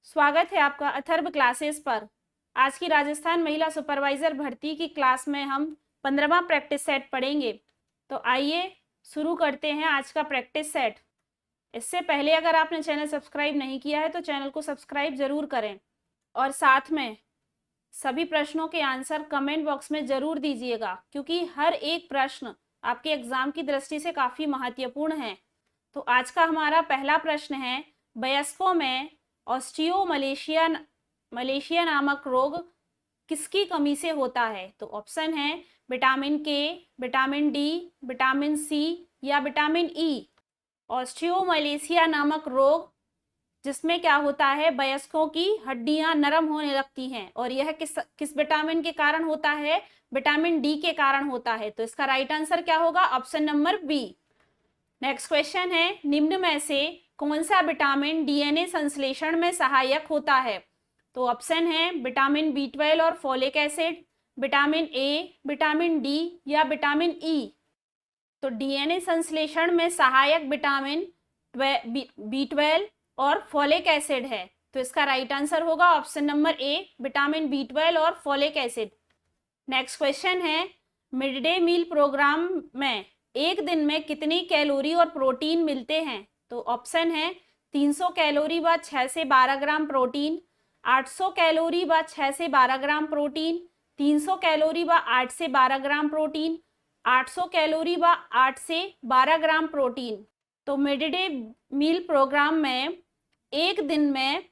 स्वागत है आपका अथर्व क्लासेस पर। आज की राजस्थान महिला सुपरवाइजर भर्ती की क्लास में हम 15वां प्रैक्टिस सेट पढ़ेंगे। तो आइए शुरू करते हैं आज का प्रैक्टिस सेट। इससे पहले अगर आपने चैनल सब्सक्राइब नहीं किया है तो चैनल को सब्सक्राइब जरूर करें और साथ में सभी प्रश्नों के आंसर कमेंट बॉक्स में जरूर दीजिएगा, क्योंकि हर एक प्रश्न आपके एग्जाम की दृष्टि से काफी महत्वपूर्ण है। तो आज का हमारा पहला प्रश्न है, वयस्कों में मलेशिया नामक रोग किसकी कमी से होता है? तो ऑप्शन है विटामिन के, विटामिन डी, विटामिन सी या विटामिन ई। ऑस्टियोमलेशिया नामक रोग जिसमें क्या होता है, वयस्कों की हड्डियां नरम होने लगती हैं, और यह किस विटामिन के कारण होता है? विटामिन डी के कारण होता है। तो इसका राइट आंसर क्या होगा? Option number B. Next question है, निम्न में से कौन सा विटामिन डीएनए संश्लेषण में सहायक होता है? तो ऑप्शन है विटामिन बी12 और folic acid, vitamin A, vitamin D या विटामिन ई। तो डीएनए संश्लेषण में सहायक विटामिन बी12 और फोलिक एसिड है। तो इसका राइट आंसर होगा ऑप्शन नंबर ए, विटामिन बी12 और फोलिक एसिड। नेक्स्ट क्वेश्चन है, मिड डे मील प्रोग्राम में एक दिन में कितनी कैलोरी और प्रोटीन मिलते हैं? तो ऑप्शन है 300 कैलोरी व 6 से 12 ग्राम प्रोटीन, 800 कैलोरी व 6 से 12 ग्राम प्रोटीन, 300 कैलोरी व 8 से 12 ग्राम प्रोटीन, 800 कैलोरी व 8 से 12 ग्राम प्रोटीन। तो मिड डे मील प्रोग्राम में एक दिन में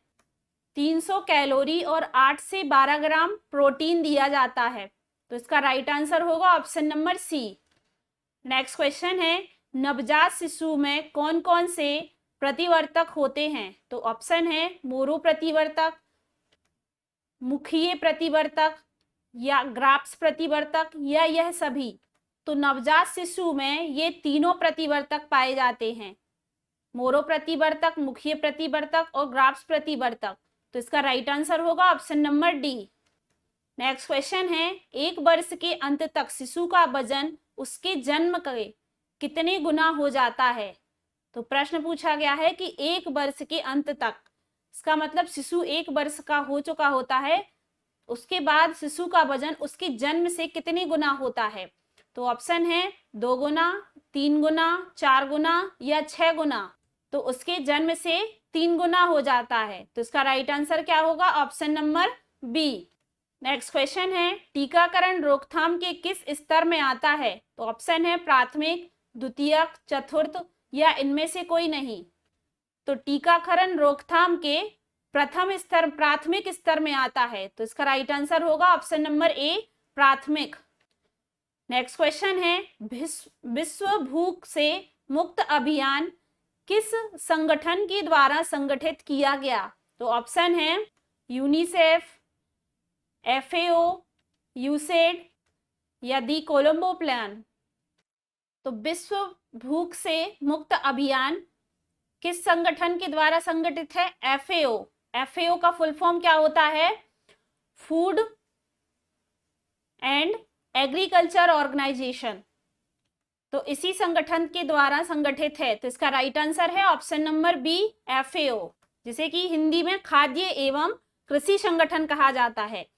300 कैलोरी और 8 से 12 ग्राम प्रोटीन दिया जाता है। तो इसका राइट आंसर होगा option number C. Next question है, नवजात शिशु में कौन कौन से प्रतिवर्तक होते हैं? तो ऑप्शन है मोरो प्रतिवर्तक, मुखीय प्रतिवर्तक या ग्राफ्स प्रतिवर्तक या यह सभी। तो नवजात शिशु में ये तीनों प्रतिवर्तक पाए जाते हैं, मोरो प्रतिवर्तक, मुखीय प्रतिवर्तक और ग्राफ्स प्रतिवर्तक। तो इसका राइट आंसर होगा option number D. Next question है, एक वर्ष के अंत तक शिशु का वजन उसके जन्म के कितने गुना हो जाता है? तो प्रश्न पूछा गया है कि एक वर्ष के अंत तक, इसका मतलब शिशु एक वर्ष का हो चुका होता है, उसके बाद शिशु का वजन उसके जन्म से कितने गुना होता है? तो ऑप्शन है 2 गुना, 3 गुना, 4 गुना या 6 गुना। तो उसके जन्म से 3 गुना हो जाता है। तो इसका राइट आंसर क्या होगा? Option number B. Next question है, टीकाकरण रोकथाम के किस स्तर में आता है? तो ऑप्शन है प्राथमिक, द्वितीयक, चतुर्थ या इनमें से कोई नहीं। तो टीकाकरण रोकथाम के प्रथम स्तर, प्राथमिक स्तर में आता है। तो इसका राइट आंसर होगा ऑप्शन नंबर ए, प्राथमिक। नेक्स्ट क्वेश्चन है, विश्व भूख से मुक्त अभियान किस संगठन के द्वारा संगठित किया गया? तो ऑप्शन है यूनिसेफ, FAO, यूसेड या दी कोलंबो प्लान। तो विश्व भूख से मुक्त अभियान किस संगठन के द्वारा संगठित है? FAO। FAO का फुल फॉर्म क्या होता है? Food and agriculture organization. तो इसी संगठन के द्वारा संगठित है। तो इसका राइट आंसर है ऑप्शन नंबर बी, FAO, जिसे कि हिंदी में खाद्य एवं कृषि संगठन कहा जाता है।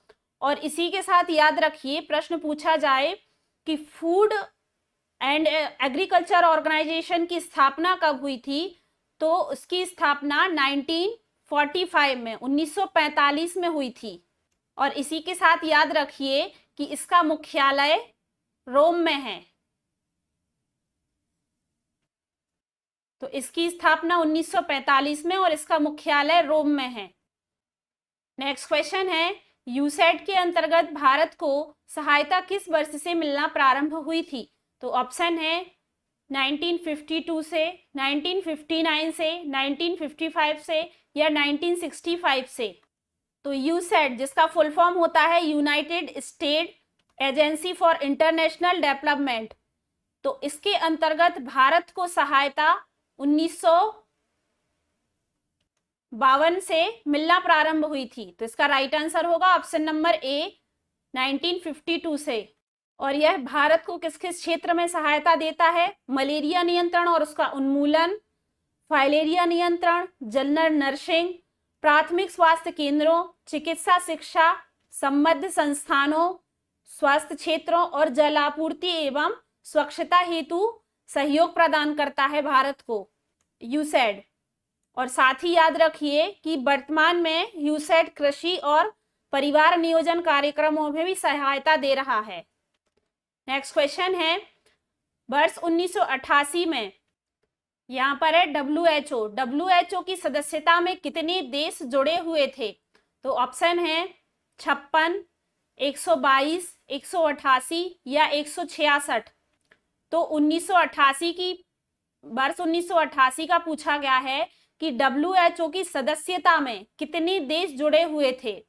और इसी के साथ याद रखिए, प्रश्न पूछा जाए कि फूड एंड एग्रीकल्चर ऑर्गेनाइजेशन की स्थापना कब हुई थी? तो उसकी स्थापना 1945 में, 1945 में हुई थी। और इसी के साथ याद रखिए कि इसका मुख्यालय रोम में है। तो इसकी स्थापना 1945 में और इसका मुख्यालय रोम में है। नेक्स्ट क्वेश्चन है, यूसेड के अंतर्गत भारत को सहायता किस वर्ष से मिलना प्रारंभ हुई थी? तो ऑप्शन है 1952 से, 1959 से, 1955 से या 1965 से। तो यूसेड, जिसका फुल फॉर्म होता है United state agency for international development, तो इसके अंतर्गत भारत को सहायता 1952 से मिलना प्रारंभ हुई थी। तो इसका राइट आंसर होगा ऑप्शन नंबर ए, 1952 से। और यह भारत को किस किस क्षेत्र में सहायता देता है? मलेरिया नियंत्रण और उसका उन्मूलन, फाइलेरिया नियंत्रण, जनरल नर्सिंग, प्राथमिक स्वास्थ्य केंद्रों, चिकित्सा शिक्षा, संबद्ध संस्थानों, स्वास्थ्य क्षेत्रों और जलापूर्ति एवं स्वच्छता हेतु सहयोग प्रदान करता है भारत को यूसैड। और साथ ही याद रखिए कि वर्तमान में यूसैड कृषि और परिवार नियोजन कार्यक्रमों में भी सहायता दे रहा है। नेक्स्ट क्वेश्चन है, वर्ष 1988 में यहाँ पर है WHO की सदस्यता में कितने देश जुड़े हुए थे? तो ऑप्शन है 56, 122, 188 या 166। तो 1988 वर्ष 1988 का पूछा गया है कि WHO की सदस्यता में कितने देश जुड़े हुए थे?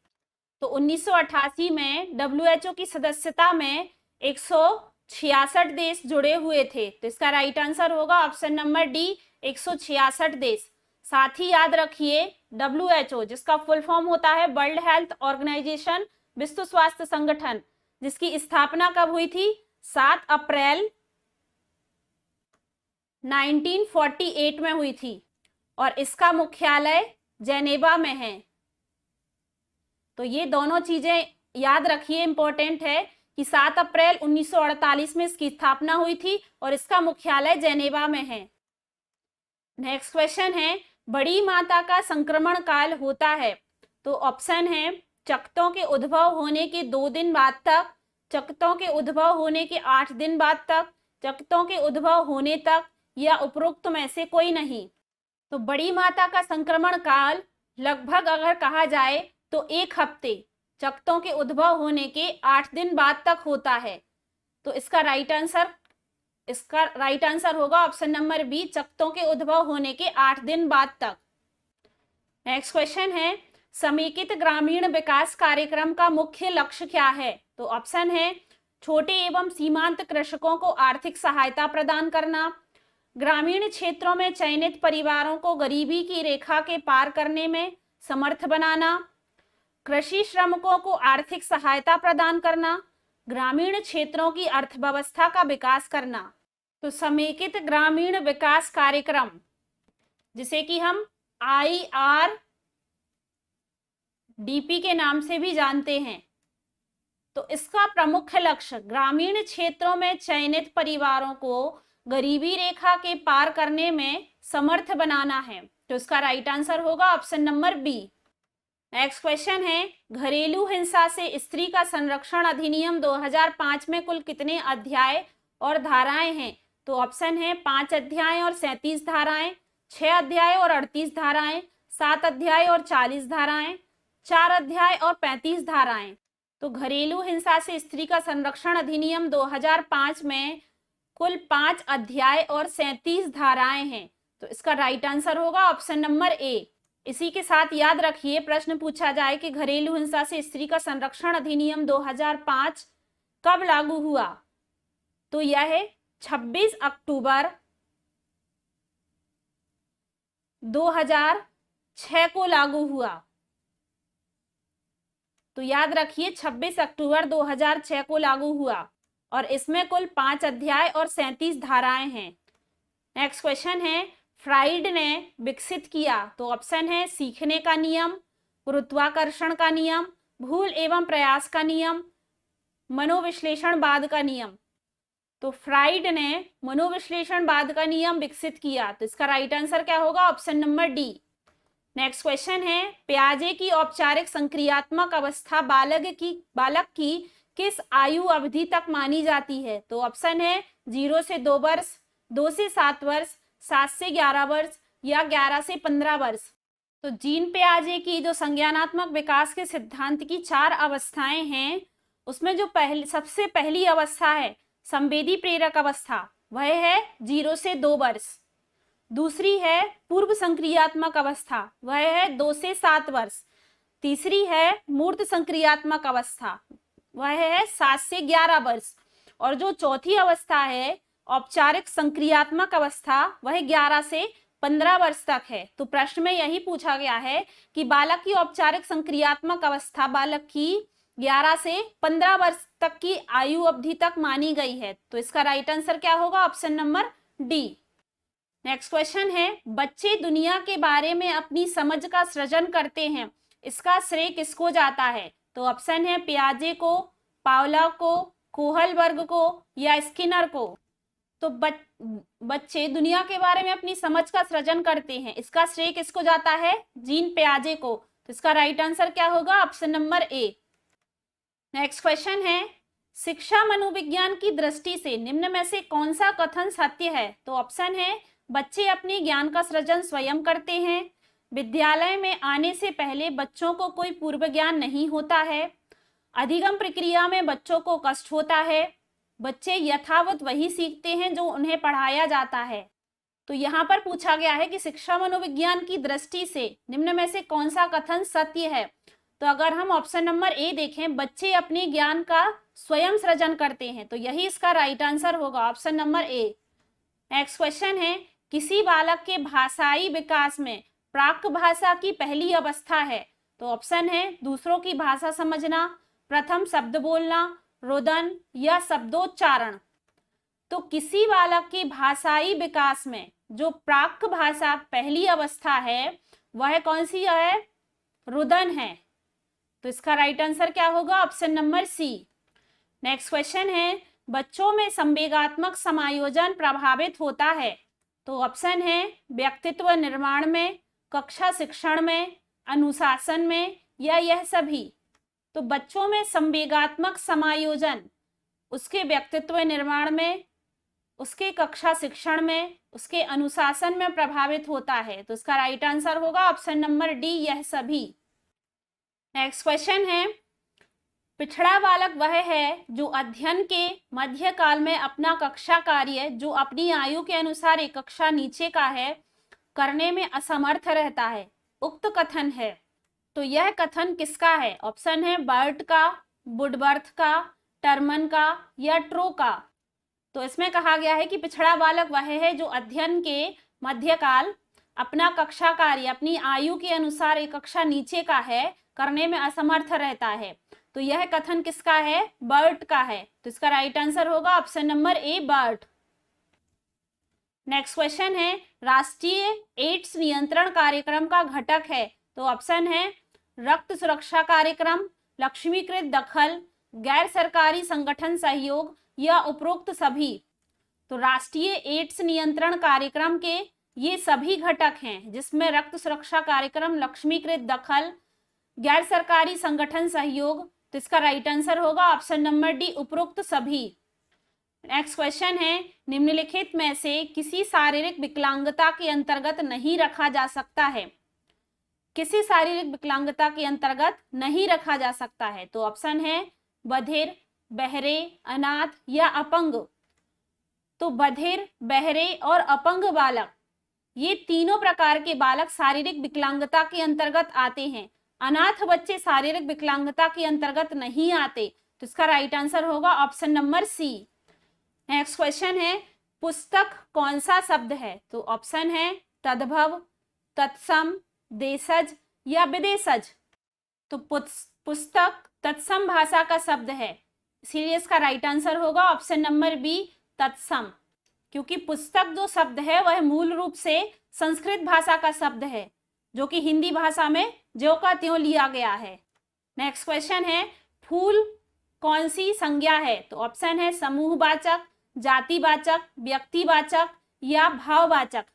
तो 1988 में WHO की सदस्यता में 166 देश जुड़े हुए थे। तो इसका राइट आंसर होगा ऑप्शन नंबर डी, 166 देश। साथ ही याद रखिए WHO जिसका फुल फॉर्म होता है वर्ल्ड हेल्थ ऑर्गेनाइजेशन, विश्व स्वास्थ्य संगठन, जिसकी स्थापना कब हुई थी? 7 अप्रैल 1948 में हुई थी और इसका मुख्यालय जेनेवा में है। तो ये दोनों चीजें याद रखिए, इंपॉर्टेंट है कि 7 अप्रैल 1948 में इसकी स्थापना हुई थी और इसका मुख्यालय जेनेवा में है। नेक्स्ट क्वेश्चन है, बड़ी माता का संक्रमण काल होता है? तो ऑप्शन है चकत्तों के उद्भव होने के 2 दिन बाद तक, चकत्तों के उद्भव होने के 8 दिन बाद तक, चकत्तों के उद्भव होने तक या उपरोक्त में से कोई नहीं। तो बड़ी माता का संक्रमण काल लगभग अगर कहा जाए तो 1 हफ्ते, चकत्तों के उद्भव होने के 8 दिन बाद तक होता है। तो इसका राइट आंसर होगा ऑप्शन नंबर बी, चकत्तों के उद्भव होने के 8 दिन बाद तक। नेक्स्ट क्वेश्चन है, समेकित ग्रामीण विकास कार्यक्रम का मुख्य लक्ष्य क्या है? तो ऑप्शन है छोटे एवं सीमांत कृषकों को आर्थिक सहायता प्रदान करना, ग्रामीण क्षेत्रों में चयनित परिवारों को गरीबी की रेखा के पार करने में समर्थ बनाना, कृषि श्रमिकों को आर्थिक सहायता प्रदान करना, ग्रामीण क्षेत्रों की अर्थव्यवस्था का विकास करना। तो समेकित ग्रामीण विकास कार्यक्रम, जिसे कि हम IRDP के नाम से भी जानते हैं, तो इसका प्रमुख लक्ष्य ग्रामीण क्षेत्रों में चयनित परिवारों को गरीबी रेखा के पार करने में समर्थ बनाना है। तो इसका राइट आंसर होगा option number B. Next question है, घरेलू हिंसा से स्त्री का संरक्षण अधिनियम 2005 में कुल कितने अध्याय और धाराएं हैं? तो ऑप्शन है 5 अध्याय और 37 धाराएं, 6 अध्याय और 38 धाराएं, 7 अध्याय और 40 धाराएं, 4 अध्याय और 35 धाराएं। तो घरेलू हिंसा से स्त्री का संरक्षण अधिनियम 2005 में कुल 5 अध्याय और 37 धाराएं हैं। तो इसका राइट आंसर होगा ऑप्शन नंबर ए। इसी के साथ याद रखिए, प्रश्न पूछा जाए कि घरेलू हिंसा से स्त्री का संरक्षण अधिनियम 2005 कब लागू हुआ? तो यह है 26 अक्टूबर 2006 को लागू हुआ। तो याद रखिए 26 अक्टूबर 2006 को लागू हुआ और इसमें कुल 5 अध्याय और 37 धाराएं हैं। नेक्स्ट क्वेश्चन है, फ्राइड ने विकसित किया? तो ऑप्शन है सीखने का नियम, गुरुत्वाकर्षण का नियम, भूल एवं प्रयास का नियम, मनोविश्लेषणवाद का नियम। तो फ्राइड ने मनोविश्लेषणवाद का नियम विकसित किया। तो इसका राइट आंसर क्या होगा? Option number D. Next question है, प्याजे की औपचारिक संक्रियात्मक अवस्था बालक की किस आयु अवधि तक मानी जाती है? तो ऑप्शन है 0 से 2 वर्ष, 2 से 7 वर्ष, 7 से 11 वर्ष या 11 से 15 वर्ष। तो जीन पियाजे की जो संज्ञानात्मक विकास के सिद्धांत की 4 अवस्थाएं हैं, उसमें जो सबसे पहली अवस्था है संवेदी प्रेरक अवस्था, वह है 0 से 2 वर्ष। दूसरी है पूर्व संक्रियात्मक अवस्था, वह है 2 से 7 वर्ष। तीसरी है मूर्त संक्रियात्मक अवस्था, वह है 7 से 11 वर्ष। और जो चौथी अवस्था है औपचारिक संक्रियात्मक अवस्था, वह 11 से 15 वर्ष तक है। तो प्रश्न में यही पूछा गया है कि बालक की औपचारिक संक्रियात्मक अवस्था बालक की 11 से 15 वर्ष तक की आयु अवधि तक मानी गई है। तो इसका राइट आंसर क्या होगा? Option number D. Next question है, बच्चे दुनिया के बारे में अपनी समझ का सृजन करते हैं, इसका श्रेय किसको जाता है? तो ऑप्शन है पियाजे को, पावलोव को, कोहलबर्ग को या स्किनर को। तो बच्चे दुनिया के बारे में अपनी समझ का सृजन करते हैं, इसका श्रेय किसको जाता है? जीन पियाजे को। तो इसका राइट आंसर क्या होगा? ऑप्शन नंबर ए। नेक्स्ट क्वेश्चन है, शिक्षा मनोविज्ञान की दृष्टि से निम्न में से कौन सा कथन सत्य है? तो ऑप्शन है बच्चे अपने ज्ञान का सृजन स्वयं करते हैं, विद्यालय में आने से पहले बच्चों को कोई पूर्व ज्ञान नहीं होता है, अधिगम प्रक्रिया में बच्चों को कष्ट होता है, बच्चे यथावत वही सीखते हैं जो उन्हें पढ़ाया जाता है। तो यहाँ पर पूछा गया है कि शिक्षा मनोविज्ञान की दृष्टि से निम्न में से कौन सा कथन सत्य है? तो अगर हम ऑप्शन नंबर ए देखें, बच्चे अपने ज्ञान का स्वयं सृजन करते हैं, तो यही इसका राइट आंसर होगा, ऑप्शन नंबर ए। नेक्स्ट क्वेश्चन है, किसी बालक के भाषाई विकास में प्राक भाषा की पहली अवस्था है? तो ऑप्शन है दूसरों की भाषा समझना, प्रथम शब्द बोलना, रुदन या शब्दोच्चारण। तो किसी बालक के भाषाई विकास में जो प्राक भाषा पहली अवस्था है वह कौन सी है? रुदन है। तो इसका राइट आंसर क्या होगा? Option number C. Next question है, बच्चों में संवेगात्मक समायोजन प्रभावित होता है? तो ऑप्शन है व्यक्तित्व निर्माण में, कक्षा शिक्षण में, अनुशासन में या यह सभी। तो बच्चों में संवेगात्मक समायोजन उसके व्यक्तित्व निर्माण में, उसके कक्षा शिक्षण में, उसके अनुशासन में प्रभावित होता है। तो इसका राइट आंसर होगा ऑप्शन नंबर डी, यह सभी। नेक्स्ट क्वेश्चन है, पिछड़ा बालक वह है जो अध्ययन के मध्य काल में अपना कक्षा कार्य जो अपनी आयु के अनुसार एक कक्षा नीचे का है करने में असमर्थ रहता है, उक्त कथन है। तो यह कथन किसका है? ऑप्शन है बर्ट का, वुडवर्थ का, टर्मन का या ट्रो का। तो इसमें कहा गया है कि पिछड़ा बालक वह है जो अध्ययन के मध्यकाल अपना कक्षा कार्य अपनी आयु के अनुसार एक कक्षा नीचे का है करने में असमर्थ रहता है। तो यह कथन किसका है? बर्ट का है। तो इसका राइट आंसर होगा ऑप्शन नंबर ए, बर्ट। नेक्स्ट क्वेश्चन है, राष्ट्रीय एड्स नियंत्रण कार्यक्रम का घटक है? तो ऑप्शन है रक्त सुरक्षा कार्यक्रम, लक्ष्मीकृत दखल, गैर सरकारी संगठन सहयोग या उपरोक्त सभी। तो राष्ट्रीय एड्स नियंत्रण कार्यक्रम के ये सभी घटक हैं जिसमें रक्त सुरक्षा कार्यक्रम, लक्ष्मीकृत दखल, गैर सरकारी संगठन सहयोग। तो इसका राइट आंसर होगा ऑप्शन नंबर डी, उपरोक्त सभी। नेक्स्ट क्वेश्चन है, निम्नलिखित में से किसी शारीरिक विकलांगता के अंतर्गत नहीं रखा जा सकता है? किसी शारीरिक विकलांगता के अंतर्गत नहीं रखा जा सकता है? तो ऑप्शन है बधिर, बहरे, अनाथ या अपंग। तो बधिर, बहरे और अपंग बालक, ये तीनों प्रकार के बालक शारीरिक विकलांगता के अंतर्गत आते हैं। अनाथ बच्चे शारीरिक विकलांगता के अंतर्गत नहीं आते। तो इसका राइट आंसर होगा option number C. Next question है, पुस्तक कौन सा शब्द है? तो ऑप्शन है तद्भव, तत्सम, देशज या विदेशज। तो पुस्तक तत्सम भाषा का शब्द है, इसीलिए इसका राइट आंसर होगा ऑप्शन नंबर बी, तत्सम। क्योंकि पुस्तक जो शब्द है वह मूल रूप से संस्कृत भाषा का शब्द है जो कि हिंदी भाषा में ज्यों का त्यों लिया गया है। नेक्स्ट क्वेश्चन है, फूल कौन सी संज्ञा है? तो ऑप्शन है समूहवाचक, जातिवाचक, व्यक्तिवाचक या भाववाचक।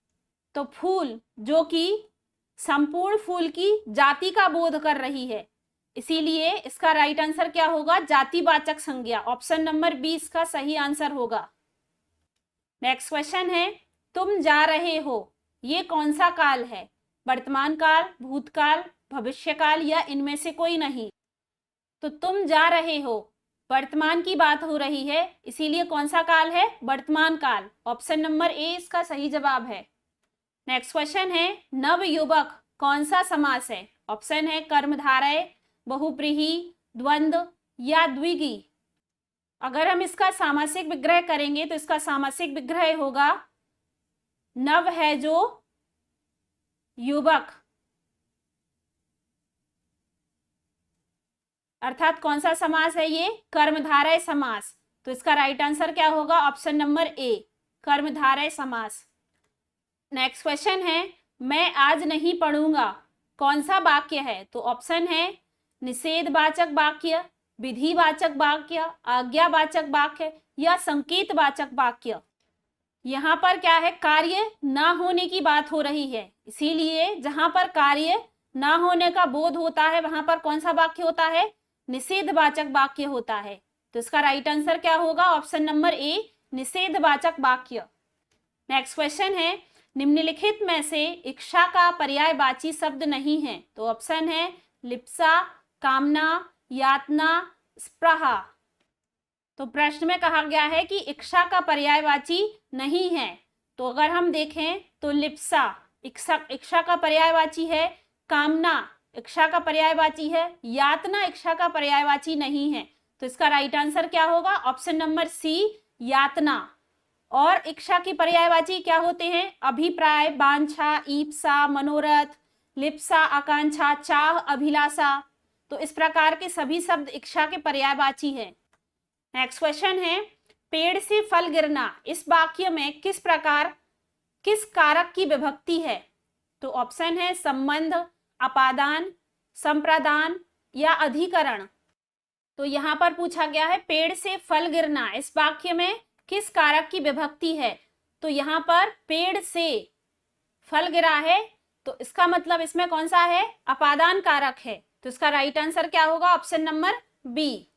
तो फूल जो कि संपूर्ण फूल की जाति का बोध कर रही है, इसीलिए इसका राइट आंसर क्या होगा? जातिवाचक संज्ञा। ऑप्शन नंबर बी इसका सही आंसर होगा। नेक्स्ट क्वेश्चन है, तुम जा रहे हो, ये कौन सा काल है? वर्तमान काल, भूतकाल, भविष्यकाल या इनमें से कोई नहीं। तो तुम जा रहे हो, वर्तमान की बात हो रही है, इसीलिए कौन सा काल है? वर्तमान काल। ऑप्शन नंबर ए इसका सही जवाब है। नेक्स्ट क्वेश्चन है, नवयुवक कौन सा समास है? ऑप्शन है कर्मधारय, बहुव्रीहि, द्वंद्व या द्विगु। अगर हम इसका सामासिक विग्रह करेंगे तो इसका सामासिक विग्रह होगा नव है जो युवक, अर्थात कौन सा समास है ये? कर्मधारय समास। तो इसका राइट आंसर क्या होगा? ऑप्शन नंबर ए, कर्मधारय समास। नेक्स्ट क्वेश्चन है, मैं आज नहीं पढ़ूंगा, कौन सा वाक्य है? तो ऑप्शन है निषेधवाचक वाक्य, विधिवाचक वाक्य, आज्ञावाचक वाक्य या संकेतवाचक वाक्य। यहाँ पर क्या है, कार्य ना होने की बात हो रही है, इसीलिए जहां पर कार्य ना होने का बोध होता है वहां पर कौन सा वाक्य होता है? निषेधवाचक वाक्य होता है। तो इसका राइट आंसर क्या होगा? ऑप्शन नंबर ए, निषेधवाचक वाक्य। नेक्स्ट क्वेश्चन है, निम्नलिखित में से इच्छा का पर्यायवाची शब्द नहीं है। तो ऑप्शन है लिप्सा, कामना, यातना, स्पृहा। तो प्रश्न में कहा गया है कि इच्छा का पर्यायवाची नहीं है। तो अगर हम देखें तो लिप्सा इच्छा का पर्यायवाची है, कामना इच्छा का पर्यायवाची है, यातना इच्छा का पर्यायवाची नहीं है। तो इसका राइट आंसर क्या होगा? ऑप्शन नंबर सी, यातना। और इच्छा की पर्यायवाची क्या होते हैं? अभिप्राय, वांछा, ईप्सा, मनोरथ, लिप्सा, आकांक्षा, चाह, अभिलाषा। तो इस प्रकार के सभी शब्द इच्छा के पर्यायवाची है। नेक्स्ट क्वेश्चन है, पेड़ से फल गिरना इस वाक्य में किस कारक की विभक्ति है? तो ऑप्शन है संबंध, अपादान, संप्रदान या अधिकरण। तो यहां पर पूछा गया है पेड़ से फल गिरना इस वाक्य में किस कारक की विभक्ति है? तो यहां पर पेड़ से फल गिरा है, तो इसका मतलब इसमें कौन सा है? अपादान कारक है। तो इसका राइट आंसर क्या होगा? Option number B.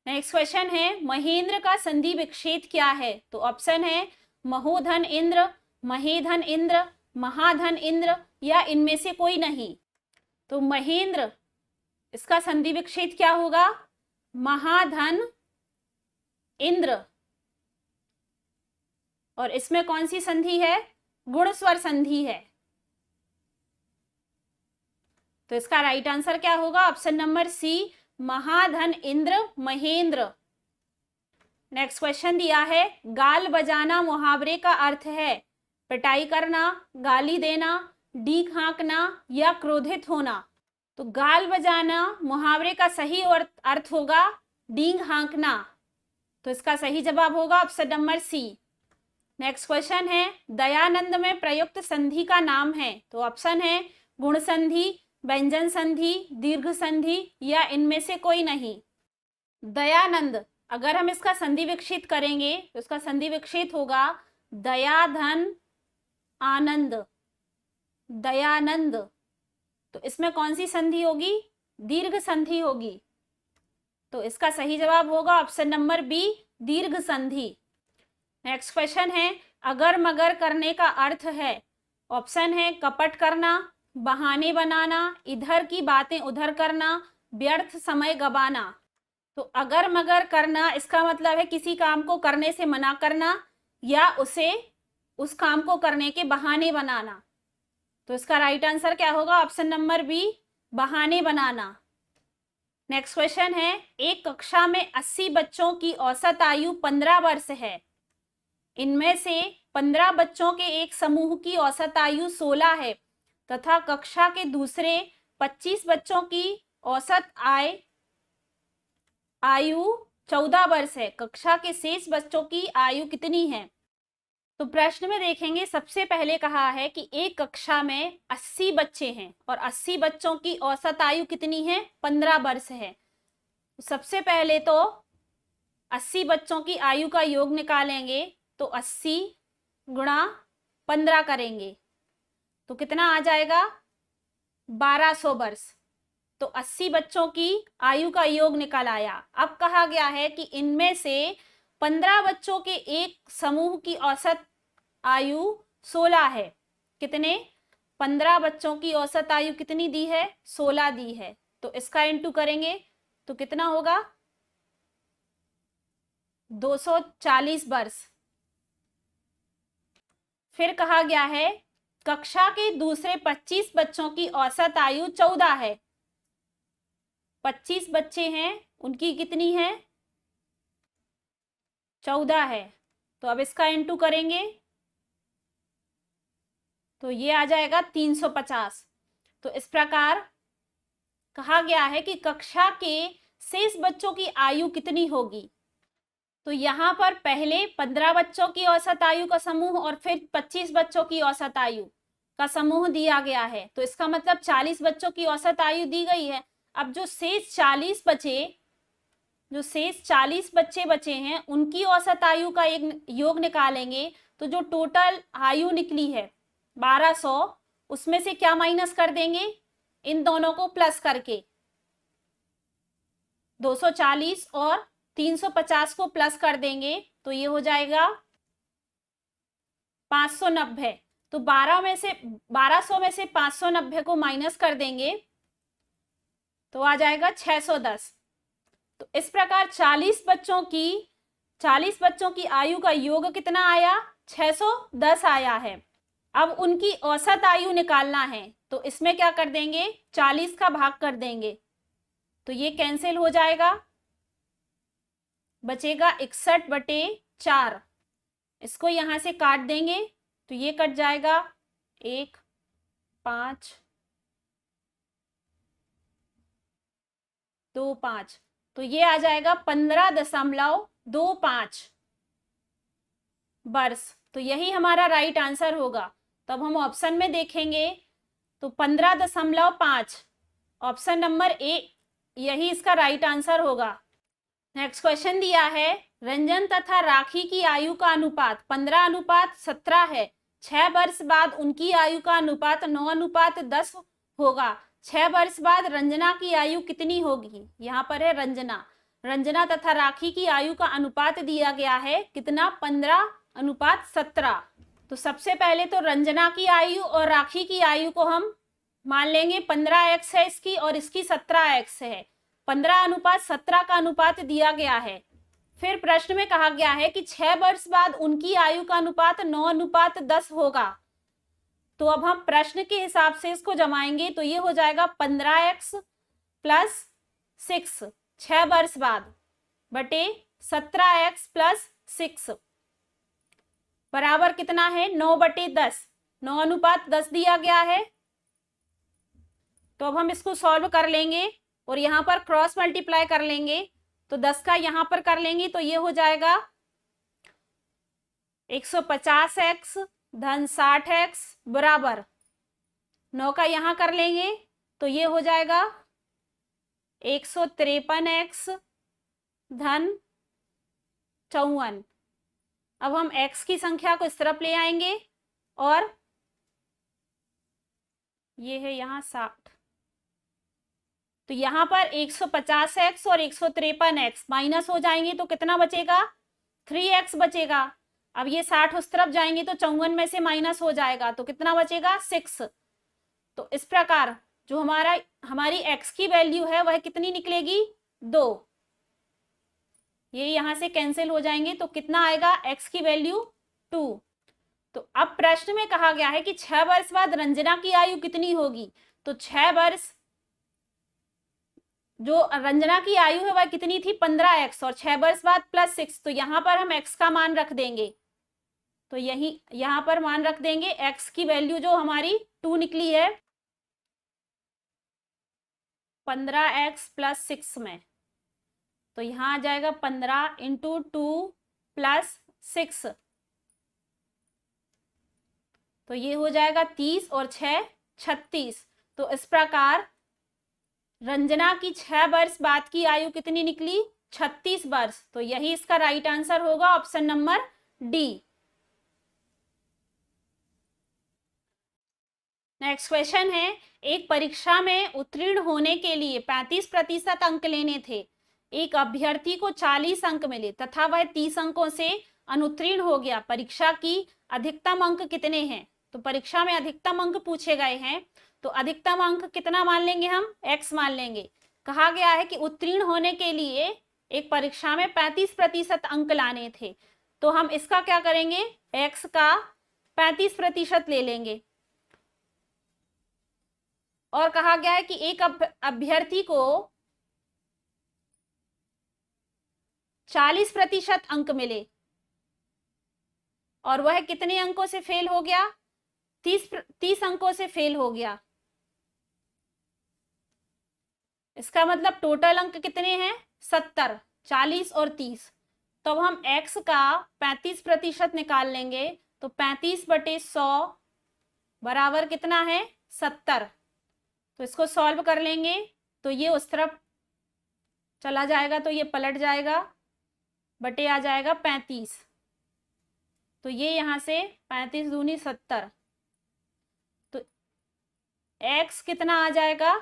Next question है, महेंद्र का संधि विच्छेद क्या है? तो ऑप्शन है महोधन इंद्र, महेधन इंद्र, महाधन इंद्र या इनमें से कोई नहीं। तो महेंद्र इसका संधि विच्छेद क्या होगा? महाधन इंद्र। और इसमें कौन सी संधि है? गुण स्वर संधि है। तो इसका राइट आंसर क्या होगा? ऑप्शन नंबर सी, महाधन इंद्र, महेंद्र। नेक्स्ट क्वेश्चन दिया है, गाल बजाना मुहावरे का अर्थ है पिटाई करना, गाली देना, डीक हाँकना या क्रोधित होना। तो गाल बजाना मुहावरे का सही अर्थ होगा डींग हाँकना। तो इसका सही जवाब होगा option number C. Next question है, दयानंद में प्रयुक्त संधि का नाम है। तो ऑप्शन है गुण संधि, व्यंजन संधि, दीर्घ संधि या इनमें से कोई नहीं। दयानंद अगर हम इसका संधि विच्छेद करेंगे तो इसका संधि विच्छेद होगा दयाधन आनंद, दयानंद। तो इसमें कौन सी संधि होगी? दीर्घ संधि होगी। तो इसका सही जवाब होगा ऑप्शन नंबर बी, दीर्घ संधि। नेक्स्ट क्वेश्चन है, अगर मगर करने का अर्थ है। ऑप्शन है कपट करना, बहाने बनाना, इधर की बातें उधर करना, व्यर्थ समय गवाना। तो अगर मगर करना इसका मतलब है किसी काम को करने से मना करना या उस काम को करने के बहाने बनाना। तो इसका राइट आंसर क्या होगा? ऑप्शन नंबर बी, बहाने बनाना। नेक्स्ट क्वेश्चन है, एक कक्षा में 80 बच्चों की औसत आयु 15 वर्ष है। इनमें से 15 बच्चों के एक समूह की औसत आयु 16 है तथा कक्षा के दूसरे 25 बच्चों की औसत आयु 14 वर्ष है। कक्षा के शेष बच्चों की आयु कितनी है? तो प्रश्न में देखेंगे, सबसे पहले कहा है कि एक कक्षा में 80 बच्चे हैं और 80 बच्चों की औसत आयु कितनी है? 15 वर्ष है। सबसे पहले तो 80 बच्चों की आयु का योग निकालेंगे तो 80 गुणा 15 करेंगे तो कितना आ जाएगा? 1200 वर्ष। तो 80 बच्चों की आयु का योग निकल आया। अब कहा गया है कि इनमें से 15 बच्चों के एक समूह की औसत आयु 16 है। कितने? 15 बच्चों की औसत आयु कितनी दी है? 16 दी है। तो इसका इंटू करेंगे तो कितना होगा? 240 वर्ष। फिर कहा गया है कक्षा के दूसरे 25 बच्चों की औसत आयु 14 है। 25 बच्चे हैं, उनकी कितनी है? 14 है। तो अब इसका इंटू करेंगे तो ये आ जाएगा 350। तो इस प्रकार कहा गया है कि कक्षा के शेष बच्चों की आयु कितनी होगी? तो यहाँ पर पहले 15 बच्चों की औसत आयु का समूह और फिर 25 बच्चों की औसत आयु का समूह दिया गया है। तो इसका मतलब 40 बच्चों की औसत आयु दी गई है। अब जो शेष 40 बच्चे बचे हैं उनकी औसत आयु का एक योग निकालेंगे। तो जो टोटल आयु निकली है 1200, उसमें से क्या माइनस कर देंगे, इन दोनों को प्लस करके 240 और 350 को प्लस कर देंगे तो ये हो जाएगा 590। तो 1200 में से 590 को माइनस कर देंगे तो आ जाएगा 610। तो इस प्रकार 40 बच्चों की आयु का योग कितना आया, 610 आया है। अब उनकी औसत आयु निकालना है तो इसमें क्या कर देंगे, 40 का भाग कर देंगे तो ये कैंसिल हो जाएगा, बचेगा 61/4। इसको यहां से काट देंगे तो ये कट जाएगा 1, 5, 2, 5। तो ये आ जाएगा 15.25 वर्ष। तो यही हमारा राइट आंसर होगा। तब हम ऑप्शन में देखेंगे तो 15.5 ऑप्शन नंबर ए यही इसका राइट आंसर होगा। नेक्स्ट क्वेश्चन दिया है, रंजन तथा राखी की आयु का अनुपात 15:17 है। 6 वर्ष बाद उनकी आयु का अनुपात 9:10 होगा। 6 वर्ष बाद रंजना की आयु कितनी होगी। यहाँ पर है रंजना तथा राखी की आयु का अनुपात दिया गया है कितना, 15:17। तो सबसे पहले तो रंजना की आयु और राखी की आयु को हम मान लेंगे 15x है इसकी और इसकी 17x है। 15:17 का अनुपात दिया गया है। फिर प्रश्न में कहा गया है कि 6 वर्ष बाद उनकी आयु का अनुपात 9:10 होगा। तो अब हम प्रश्न के हिसाब से इसको जमाएंगे तो ये हो जाएगा 15x + 6 6 वर्ष बाद बटे 17x + 6 बराबर कितना है, 9/10। 9:10 दिया गया है। तो अब हम इसको सॉल्व कर लेंगे और यहाँ पर क्रॉस मल्टीप्लाई कर लेंगे तो 10 का यहाँ पर कर लेंगे तो ये हो जाएगा 150x धन 60x बराबर 9 का यहाँ कर लेंगे तो ये हो जाएगा 153x धन 54। अब हम x की संख्या को इस तरफ ले आएंगे और ये है यहाँ 60। तो यहाँ पर 150x और 153x माइनस हो जाएंगे तो कितना बचेगा, 3x बचेगा। अब ये 60 उस तरफ जाएंगे तो 54 में से माइनस हो जाएगा तो कितना बचेगा, 6। तो इस प्रकार जो हमारी x की वैल्यू है वह कितनी निकलेगी, 2। ये यहाँ से कैंसिल हो जाएंगे तो कितना आएगा, x की वैल्यू 2। तो अब प्रश्न में कहा गया है कि 6 वर्ष बाद रंजना की आयु कितनी होगी। तो 6 वर्ष जो रंजना की आयु है वह कितनी थी, 15x और 6 वर्ष बाद +6। तो यहाँ पर हम x का मान रख देंगे तो यहाँ पर मान रख देंगे x की वैल्यू जो हमारी 2 निकली है 15x + 6 में। तो यहाँ आ जाएगा 15 × 2 + 6 तो ये हो जाएगा 30 और 6 36। तो इस प्रकार रंजना की 6 वर्ष बाद की आयु कितनी निकली, 36 वर्ष। तो यही इसका राइट आंसर होगा, option number D. Next question है, एक परीक्षा में उत्तीर्ण होने के लिए 35% अंक लेने थे। एक अभ्यर्थी को 40 अंक मिले तथा वह 30 अंकों से अनुत्तीर्ण हो गया। परीक्षा की अधिकतम अंक कितने हैं। तो परीक्षा में अधिकतम अंक पूछे गए हैं तो अधिकतम अंक कितना मान लेंगे हम, x मान लेंगे। कहा गया है कि उत्तीर्ण होने के लिए एक परीक्षा में 35% अंक लाने थे तो हम इसका क्या करेंगे, x का 35% ले लेंगे। और कहा गया है कि एक अभ्यर्थी को 40% अंक मिले और वह कितने अंकों से फेल हो गया, 30 अंकों से फेल हो गया। इसका मतलब टोटल अंक कितने हैं, 70, 40 और 30। तो अब हम x का 35% निकाल लेंगे, तो 35/100 बराबर कितना है 70। तो इसको सॉल्व कर लेंगे, तो ये उस तरफ चला जाएगा, तो ये पलट जाएगा, बटे आ जाएगा 35। तो ये यहाँ से 35 दूनी 70, तो x कितना आ जाएगा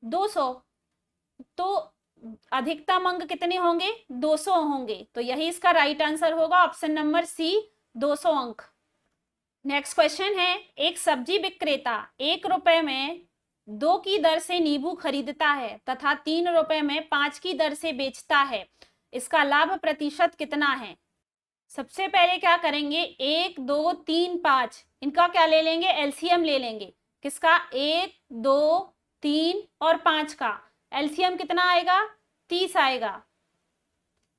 200। तो अधिकतम अंक कितने होंगे 200 होंगे, तो यही इसका राइट आंसर होगा, ऑप्शन नंबर सी 200 अंक। नेक्स्ट क्वेश्चन है, एक सब्जी विक्रेता 1 रुपए में 2 की दर से नींबू खरीदता है तथा 3 रुपए में 5 की दर से बेचता है, इसका लाभ प्रतिशत कितना है। सबसे पहले क्या करेंगे, 1 2 3 5 इनका क्या ले लेंगे, एलसीएम ले लेंगे। किसका, 1 2 3 और 5 का एलसीएम कितना आएगा 30 आएगा।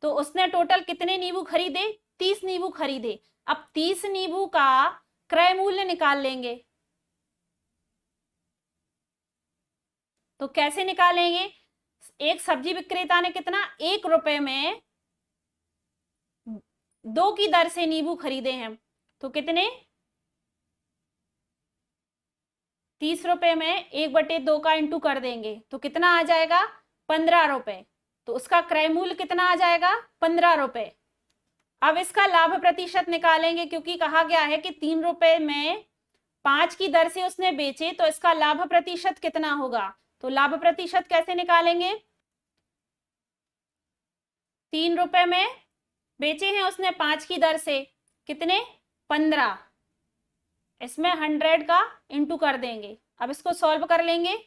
तो उसने टोटल कितने नींबू खरीदे, 30 नींबू खरीदे। अब 30 नींबू का क्रय मूल्य निकाल लेंगे। तो कैसे निकालेंगे, एक सब्जी विक्रेता ने कितना 1 रुपए में 2 की दर से नींबू खरीदे हैं, तो कितने 30 रुपए में 1/2 का इंटू कर देंगे, तो कितना आ जाएगा 15 रुपए। तो उसका क्रय मूल्य कितना आ जाएगा 15 रुपए। अब इसका लाभ प्रतिशत निकालेंगे, क्योंकि कहा गया है कि 3 रुपए में 5 की दर से उसने बेचे, तो इसका लाभ प्रतिशत कितना होगा। तो लाभ प्रतिशत कैसे निकालेंगे, 3 रुपए में बेचे हैं उसने 5 की दर से, कितने 15, इसमें 100 का इंटू कर देंगे। अब इसको सॉल्व कर लेंगे,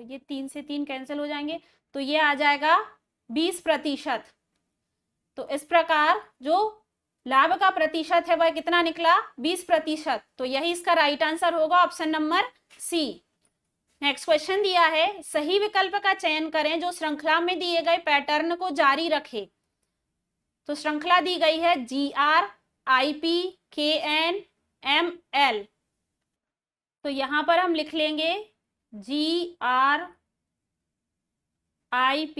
ये 3 से 3 कैंसिल हो जाएंगे, तो ये आ जाएगा 20%। तो इस प्रकार जो लाभ का प्रतिशत है वह कितना निकला 20%। तो यही इसका राइट आंसर होगा, option number C. Next question दिया है, सही विकल्प का चयन करें जो श्रृंखला में दिए गए पैटर्न को जारी रखे। तो श्रृंखला दी गई है GR IP KN ML। तो यहां पर हम लिख लेंगे GR IP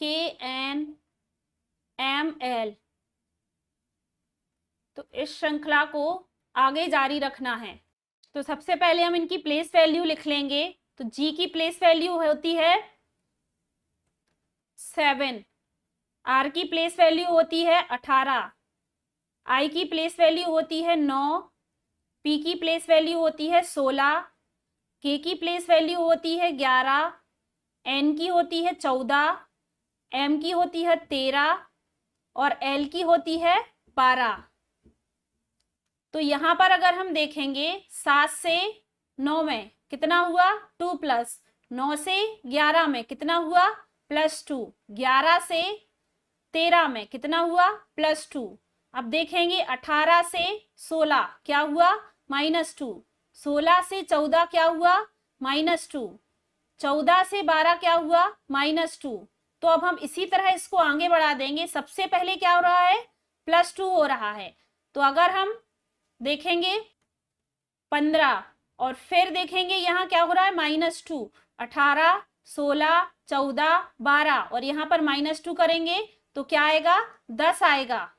KN ML। तो इस श्रृंखला को आगे जारी रखना है। तो सबसे पहले हम इनकी प्लेस वैल्यू लिख लेंगे। तो G की प्लेस वैल्यू होती है 7, R की प्लेस वैल्यू होती है 18, I की प्लेस वैल्यू होती है 9, P की प्लेस वैल्यू होती है 16, K की प्लेस वैल्यू होती है 11, N की होती है 14, M की होती है 13 और L की होती है 12। तो यहां पर अगर हम देखेंगे 7 से 9 में कितना हुआ 2 प्लस, 9 से 11 में कितना हुआ +2, 11 से 13 में कितना हुआ +2। अब देखेंगे 18 से 16 क्या हुआ -2, 16 से 14 क्या हुआ -2, 14 से 12 क्या हुआ -2। तो अब हम इसी तरह इसको आगे बढ़ा देंगे। सबसे पहले क्या हो रहा है +2 हो रहा है। तो अगर हम देखेंगे 15 और फिर देखेंगे यहाँ क्या हो रहा है -2, 18 16 14 12 और यहाँ पर -2 करेंगे तो क्या आएगा 10 आएगा।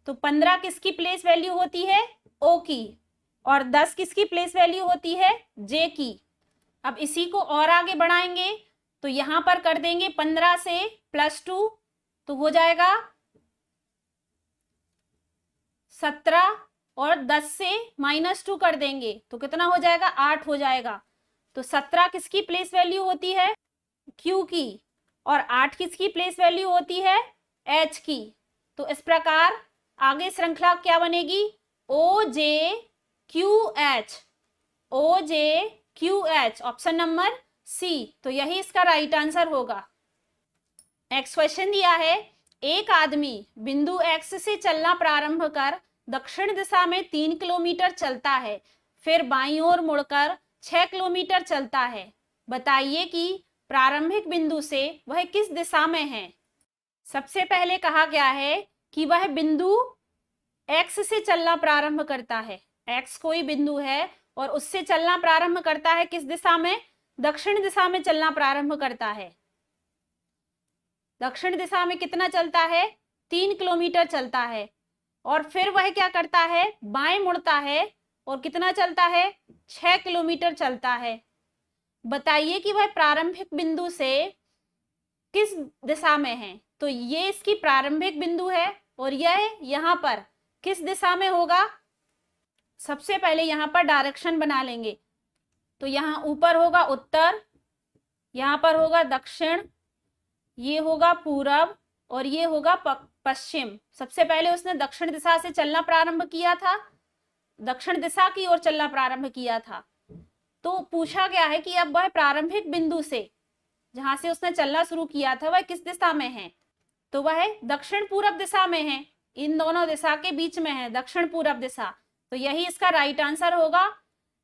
तो 15 किसकी प्लेस वैल्यू होती है O की और 10 किसकी प्लेस वैल्यू होती है J की। अब इसी को और आगे बढ़ाएंगे तो यहाँ पर कर देंगे 15 से +2 तो हो जाएगा 17 और 10 से -2 कर देंगे तो कितना हो जाएगा 8 हो जाएगा। तो 17 किसकी प्लेस वैल्यू होती है Q की और 8 किसकी प्लेस वैल्यू होती है H की। तो इस प्रकार आगे श्रृंखला क्या बनेगी OJQH, OJQH option number C. तो यही इसका राइट आंसर होगा। नेक्स्ट क्वेश्चन दिया है, एक आदमी बिंदु X से चलना प्रारंभ कर दक्षिण दिशा में 3 किलोमीटर चलता है, फिर बाईं ओर मुड़कर 6 किलोमीटर चलता है। बताइए कि प्रारंभिक बिंदु से वह किस दिशा में है। सबसे पहले कहा गया है कि वह बिंदु X से चलना प्रारंभ करता है। X कोई बिंदु है और उससे चलना प्रारंभ करता है किस दिशा में, दक्षिण दिशा में चलना प्रारंभ करता है। दक्षिण दिशा में कितना चलता है, 3 किलोमीटर चलता है। और फिर वह क्या करता है, बाएं मुड़ता है और कितना चलता है, 6 किलोमीटर चलता है। बताइए कि वह प्रारंभिक बिंदु से किस दिशा में है। तो ये इसकी प्रारंभिक बिंदु है और यह यहाँ पर किस दिशा में होगा। सबसे पहले यहाँ पर डायरेक्शन बना लेंगे। तो यहाँ ऊपर होगा उत्तर, यहाँ पर होगा दक्षिण, ये होगा पूरब और ये होगा पश्चिम। सबसे पहले उसने दक्षिण दिशा से चलना प्रारंभ किया था, दक्षिण दिशा की ओर चलना प्रारंभ किया था। तो पूछा गया है कि अब वह प्रारंभिक बिंदु से जहां से उसने चलना शुरू किया था वह किस दिशा में है। तो वह दक्षिण पूरब दिशा में है, इन दोनों दिशा के बीच में है दक्षिण पूरब दिशा। तो यही इसका राइट आंसर होगा,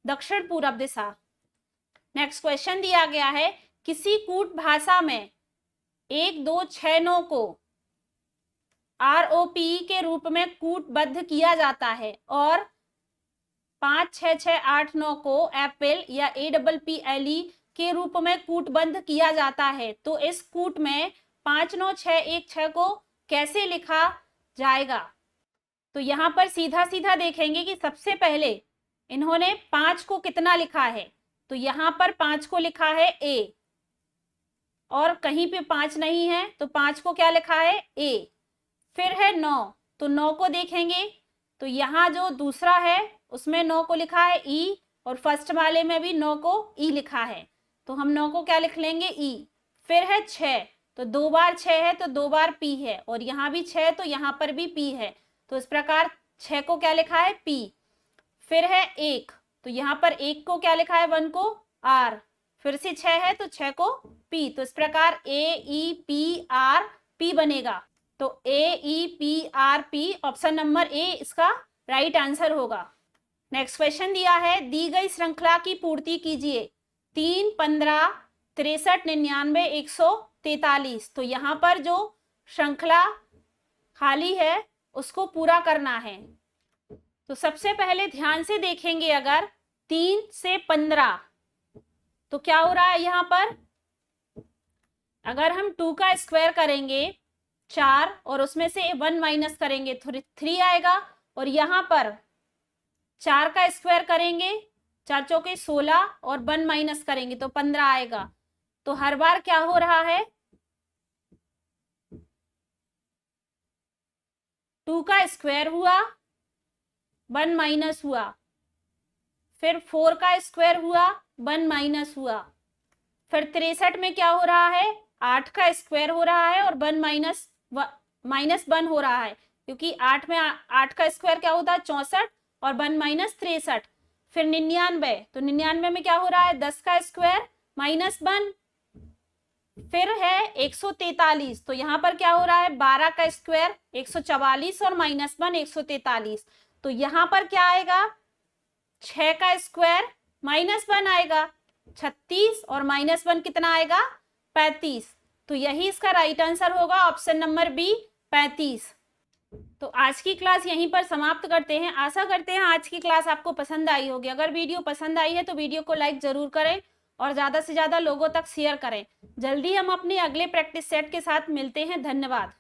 दक्षिण पूरब दिशा। नेक्स्ट क्वेश्चन दिया गया है, किसी कूट भाषा में 1 2 6 9 को ROPE के रूप में कूटबद्ध किया जाता है और 5 6 6 8 9 को एप्पल या APPLE के रूप में कूटबद्ध किया जाता है। तो इस कूट में 5 9 6 1 6 को कैसे लिखा जाएगा। तो यहाँ पर सीधा सीधा देखेंगे कि सबसे पहले इन्होंने 5 को कितना लिखा है। तो यहाँ पर 5 को लिखा है A और कहीं पे 5 नहीं है तो 5 को क्या लिखा है A। फिर है 9, तो 9 को देखेंगे तो यहाँ जो दूसरा है उसमें 9 को लिखा है E और फर्स्ट वाले में भी 9 को E लिखा है। तो हम 9 को क्या लिख लेंगे E। फिर है 6, तो 2 बार 6 है तो 2 बार P है और यहाँ भी 6 तो यहाँ पर भी P है। तो इस प्रकार 6 को क्या लिखा है P। फिर है 1, तो यहाँ पर 1 को क्या लिखा है 1 को R। फिर से 6 है तो 6 को P। तो इस प्रकार AEPRP बनेगा। तो AEPRP ऑप्शन नंबर A इसका राइट आंसर होगा। नेक्स्ट क्वेश्चन दिया है, दी गई श्रृंखला की पूर्ति कीजिए 3 15 63 99 143। तो यहाँ पर जो श्रृंखला खाली है उसको पूरा करना है। तो सबसे पहले ध्यान से देखेंगे, अगर 3 से 15 तो क्या हो रहा है यहाँ पर, अगर हम 2 का स्क्वायर करेंगे 4 और उसमें से 1 माइनस करेंगे तो 3 आएगा। और यहाँ पर 4 का स्क्वायर करेंगे 4 चौके 16 और 1 माइनस करेंगे तो 15 आएगा। तो हर बार क्या हो रहा है, 2 का स्क्वायर हुआ 1 माइनस हुआ, फिर 4 का स्क्वायर हुआ 1 माइनस हुआ, फिर 63 में क्या हो रहा है 8 का स्क्वायर हो रहा है और 1 माइनस 1 हो रहा है, क्योंकि 8 में 8 का स्क्वायर क्या होता है 64 और 1 माइनस 63। फिर 99, तो 99 में क्या हो रहा है 10 का स्क्वायर माइनस 1। फिर है 143, तो यहाँ पर क्या हो रहा है 12 का स्क्वायर 144 और माइनस 1 143। तो यहाँ पर क्या आएगा 6 का स्क्वायर माइनस 1 आएगा 36 और माइनस 1 कितना आएगा 35। तो यही इसका राइट आंसर होगा ऑप्शन नंबर बी 35। तो आज की क्लास यहीं पर समाप्त करते हैं। आशा करते हैं आज की क्लास आपको पसंद आई होगी। अगर वीडियो पसंद आई है तो वीडियो को लाइक जरूर करें और ज्यादा से ज्यादा लोगों तक शेयर करें। जल्दी हम अपने अगले प्रैक्टिस सेट के साथ मिलते हैं। धन्यवाद।